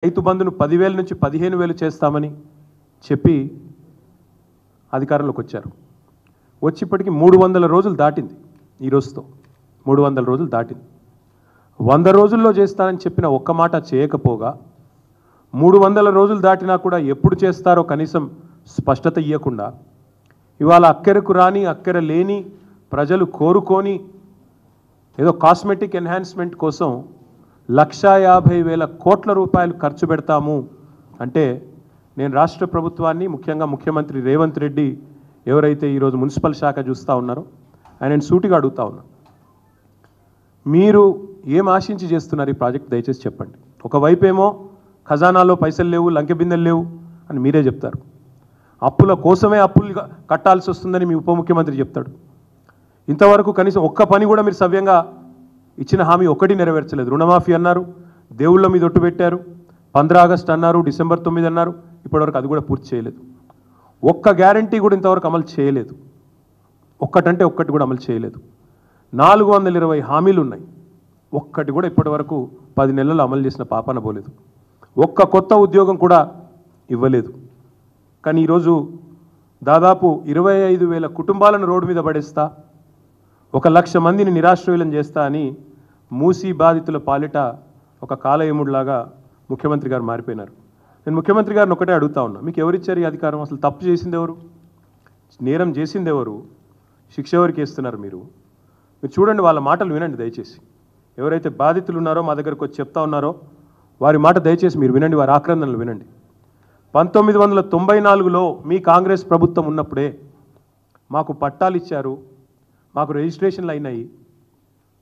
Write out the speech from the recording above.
రైతు బంధును 10,000 నుంచి 15,000 చేస్తామని చెప్పి అధికారంలోకి వచ్చారు. వచ్చిప్పటికి 300 రోజులు దాటింది. ఈ రోజుతో 300 రోజులు దాటింది. 100 రోజుల్లో చేస్తానని చెప్పిన ఒక్క మాట చేయకపోగా 300 రోజులు దాటినా కూడా ఎప్పుడు చేస్తారో కనీసం స్పష్టత ఇవ్వకుండా ఇవాళ అక్కెరకు రాని అక్కెర లేని ప్రజలు కోరుకొని ఏదో కాస్మెటిక్ ఎన్హాన్స్మెంట్ కోసం 1,50,000 కోట్ల రూపాయలు ఖర్చు పెడతాము అంటే నేను రాష్ట్ర ప్రభుత్వాన్ని ముఖ్యంగా ముఖ్యమంత్రి రేవంత్ రెడ్డి ఎవరైతే ఈరోజు మున్సిపల్ శాఖ చూస్తూ ఉన్నారో ఆయన సూటిగా అడుగుతా ఉన్నా, మీరు ఏం ఆశించి చేస్తున్నారు ఈ ప్రాజెక్ట్ దయచేసి చెప్పండి. ఒకవైపేమో ఖజానాలో పైసలు లేవు, లంకె బిందెలు లేవు అని మీరే చెప్తారు. అప్పుల కోసమే అప్పులు కట్టాల్సి వస్తుందని మీ ఉప ముఖ్యమంత్రి చెప్తాడు. ఇంతవరకు కనీసం ఒక్క పని కూడా మీరు సవ్యంగా ఇచ్చిన హామీ ఒక్కటి నెరవేర్చలేదు. రుణమాఫీ అన్నారు, దేవుళ్ళ మీద ఒట్టు పెట్టారు, 15 ఆగస్టు అన్నారు, డిసెంబర్ 9 అన్నారు, ఇప్పటివరకు అది కూడా పూర్తి చేయలేదు. ఒక్క గ్యారంటీ కూడా ఇంతవరకు అమలు చేయలేదు. ఒక్కటంటే ఒక్కటి కూడా అమలు చేయలేదు. 420 హామీలు ఉన్నాయి, ఒక్కటి కూడా ఇప్పటివరకు 10 నెలలు అమలు చేసిన పాపాన పోలేదు. ఒక్క కొత్త ఉద్యోగం కూడా ఇవ్వలేదు. కానీ ఈరోజు దాదాపు 25,000 కుటుంబాలను రోడ్డు మీద పడేస్తా, 1,00,000 మందిని నిరాశ్రయులను చేస్తా అని మూసీ బాధితుల పాలిట ఒక కాలయముడిలాగా ముఖ్యమంత్రి గారు మారిపోయినారు. నేను ముఖ్యమంత్రి గారిని ఒకటే అడుగుతా ఉన్నా, మీకు ఎవరిచ్చారు ఈ అధికారం? అసలు తప్పు చేసింది ఎవరు? నేరం చేసింది ఎవరు? శిక్ష ఎవరికి వేస్తున్నారు మీరు చూడండి, వాళ్ళ మాటలు వినండి దయచేసి. ఎవరైతే బాధితులు ఉన్నారో మా దగ్గరకు వచ్చి చెప్తా ఉన్నారో వారి మాట దయచేసి మీరు వినండి, వారి ఆక్రందనలు వినండి. 1994లో మీ కాంగ్రెస్ ప్రభుత్వం ఉన్నప్పుడే మాకు పట్టాలు ఇచ్చారు, మాకు రిజిస్ట్రేషన్లు అయినాయి,